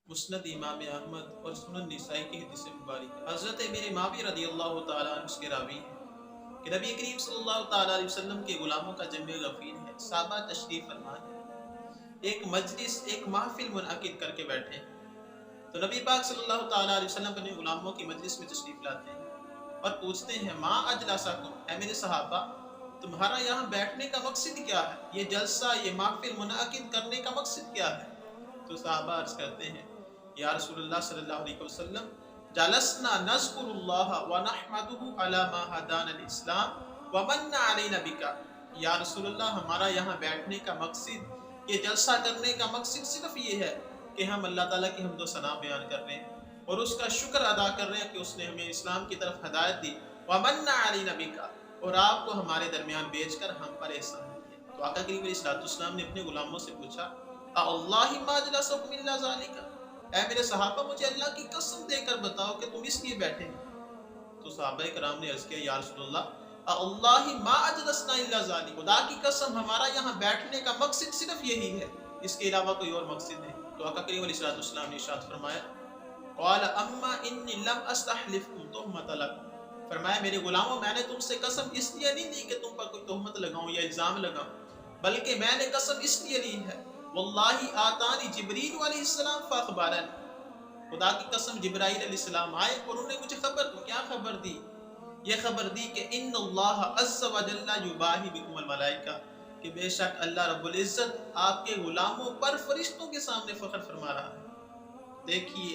मुस्नद इमाम अहमद और सुनन निसाई की हदीस मुबारक है। हज़रत मेरे मावी रदी अल्लाह तआला अन्हु के रावी हैं कि नबी करीम सल्लल्लाहु तआला अलैहि वसल्लम के गुलामों का जम्मे गफीर है। साहबा तशरीफ फरमा है, एक मजलिस एक महफिल मुनअकिद करके बैठे, तो नबी पाक सल्लल्लाहु तआला अलैहि वसल्लम अपने गुलामों की मजलिस में तशरीफ लाते हैं और पूछते हैं, मा अजलसाकुम, ऐ मेरे सहाबा तुम्हारा यहाँ बैठने का मकसद क्या है, ये जलसा ये महफिल मुनअकिद करने का मकसद क्या है। तो सहाबा अर्ज करते हैं, या रसूलुल्लाह सल्लल्लाहु अलैहि वसल्लम जलसना नज़कुरुल्लाह व नहमदुहु अला मा हदाना अल इस्लाम व मन्ना अलैना बिका। या रसूलुल्लाह हमारा यहाँ बैठने का मकसद, ये जलसा करने का मकसद सिर्फ ये है कि हम अल्लाह ताला की हम्दो सना बयान कर रहे हैं और उसका शुक्र अदा कर रहे हैं कि उसने हमें इस्लाम की तरफ हिदायत दी, व मन्ना अलैना बिका, और आपको हमारे दरमियान भेजकर हम पर एहसान किया। तो आका करीम अलैहिस्सलाम ने अपने गुलामों से पूछा, अल्लाहि मा जलसकुम इल्ला ज़ालिका, ऐ मेरे सहाबा मुझे अल्लाह की कसम देकर बताओ कि तुम इसलिए बैठे हैं। तो सहाबाए कराम ने अर्ज किया, या रसूलल्लाह अल्लाहि मा अजलसना इल्ला ज़ालिक, खुदा की कसम हमारा यहाँ बैठने का मकसद सिर्फ यही है, इसके अलावा कोई और मकसद नहीं। तो आका करीम अलैहिस्सलाम ने इरशाद फरमाया, क़ाल अम्मा इन्नी लम अस्तहलिफकुम तुहमत लकुम, फरमाया मेरे गुलामों मैंने तुमसे कसम इसलिए नहीं दी कि तुम पर कोई तोहमत लगाऊं या इल्जाम लगाऊं, बल्कि मैंने कसम इसलिए ली है, वल्लाहि आतानी जिब्रील अलैहिस्सलाम फअखबरनी, खुदा की कसम जिब्राइल अलैहिस्सलाम आए और उन्होंने मुझे खबर दी। क्या खबर दी? ये खबर दी कि इन्नल्लाह अज़्ज़ व जल्ला युबाही बिकुमुल मलाइका, कि बेशक अल्लाह रब्बुल इज़्ज़त आपके गुलामों पर फरिश्तों के सामने फख्र फरमा रहा है। देखिए,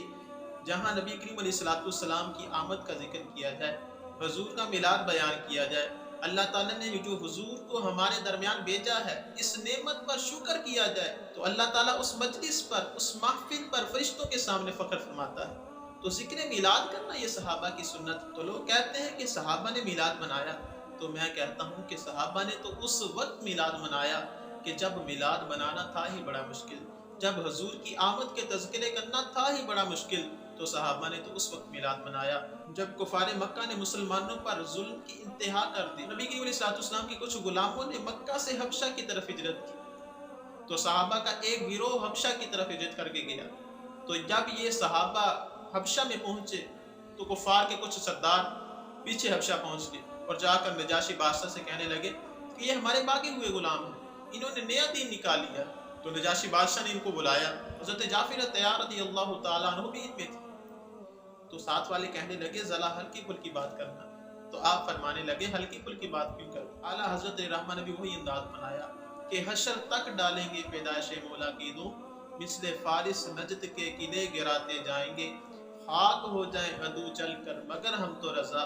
जहाँ नबी करीम अलैहिस्सलाम की आमद का जिक्र किया जाए, हुजूर का मिलाद बयान किया जाए, अल्लाह ताला ने जो हुजूर को हमारे दरमियान भेजा है, इस नेमत पर शुक्र किया जाए, तो अल्लाह ताला उस मजलिस पर, उस महफिल पर फरिश्तों के सामने फख्र फरमाता है। तो जिक्र मिलाद करना ये सहाबा की सुन्नत। तो लोग कहते हैं कि सहाबा ने मिलाद मनाया, तो मैं कहता हूँ कि सहाबा ने तो उस वक्त मिलाद मनाया कि जब मिलाद बनाना था ही बड़ा मुश्किल, जब हुजूर की आमद के तज़किरे करना था ही बड़ा मुश्किल, तो सहाबा ने तो उस वक्त मिलाद मनाया जब कुफारे मक्का ने मुसलमानों पर जुल्म की इंतहा कर दी। नबी करीम अलैहिस्सलाम के कुछ गुलामों ने मक्का से हबशा की तरफ हिजरत की, तो सहाबा का एक गिरोह हबशा की तरफ हिजरत करके गया। तो जब ये सहाबा हबशा में पहुंचे तो कुफार के कुछ सरदार पीछे हबशा पहुंच गए और जाकर नजाशी बादशाह से कहने लगे कि ये हमारे बागी हुए गुलाम हैं, इन्होंने नया दीन निकाल लिया। तो नजाशी बादशाह ने इनको बुलाया, हज़रत जाफिर तैयार रज़ी अल्लाह तआला अन्हु भी इनमें थे। तो साथ वाले कहने लगे, जरा हल्की फुल्की बात करना। तो आप फरमाने लगे, हल्की फुल्की बात क्यों करूं? आला हजरत रहमान ने भी वही अंदाज बनाया कि हशर तक डालेंगे पैदाइश मौला की दो, मिसले फारिस नजद के किले गिराते जाएंगे, खाक हो जाए अदू चल कर मगर हम तो रजा,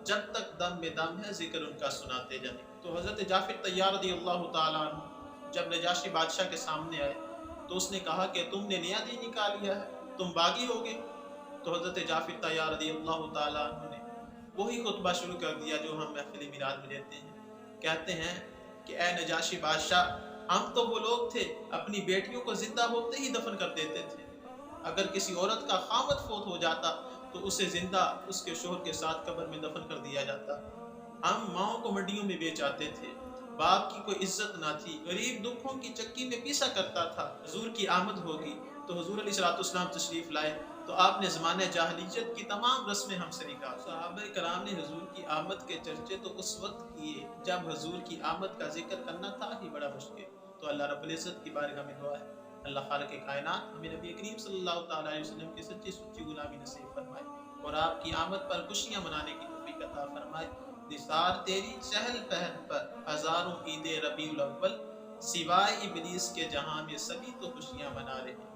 जब तक दम में दम है जिक्र उनका सुनाते जाएंगे। तो हजरत जाफिर तैयार रज़ी अल्लाह तआला अन्हु जब नजाशी बादशाह के सामने आए तो उसने कहा कि तुमने नया दीन निकाल लिया है, तुम बागी हो गए। तो हज़रत जाफिर तैयार रज़ी अल्लाह तआला अन्हु ने वही खुतबा शुरू कर दिया जो हम महफिल मिलाद में देते हैं। कहते हैं कि ए नजाशी बादशाह, हम तो वो लोग थे अपनी बेटियों को जिंदा होते ही दफन कर देते थे, अगर किसी औरत का खामद फोत हो जाता तो उसे जिंदा उसके शोहर के साथ कब्र में दफन कर दिया जाता। हम माओ को मंडियों में बेच आते थे, बाप की कोई इज्जत ना थी, गरीब दुखों की चक्की में पीसा करता था। हुजूर की आमद होगी तो हुजूर अलैहिस्सलाम तशरीफ लाए तो आपने ज़माने जाहिलियत की तमाम रस्में हमसे निकाल। सहाबा कराम ने हुजूर की आमद के चर्चे तो उस वक्त किए जब हुजूर की आमद का जिक्र करना था ही बड़ा मुश्किल। तो अल्लाह रब्बुल इज़्ज़त की बारगाह में दुआ है, अल्लाह खालिक़ कायनात हमें नबी करीम सल्लल्लाहु तआला अलैहि वसल्लम की सच्ची सुच्ची गुलामी नसीब फरमाए और आपकी आमद पर खुशियां मनाने की तौफीक अता फरमाए। निसार तेरी चहल पहल पर हजारों ईद रबीउल अव्वल, सिवाय इब्लीस के जहां में सभी तो खुशियां मना रहे हैं।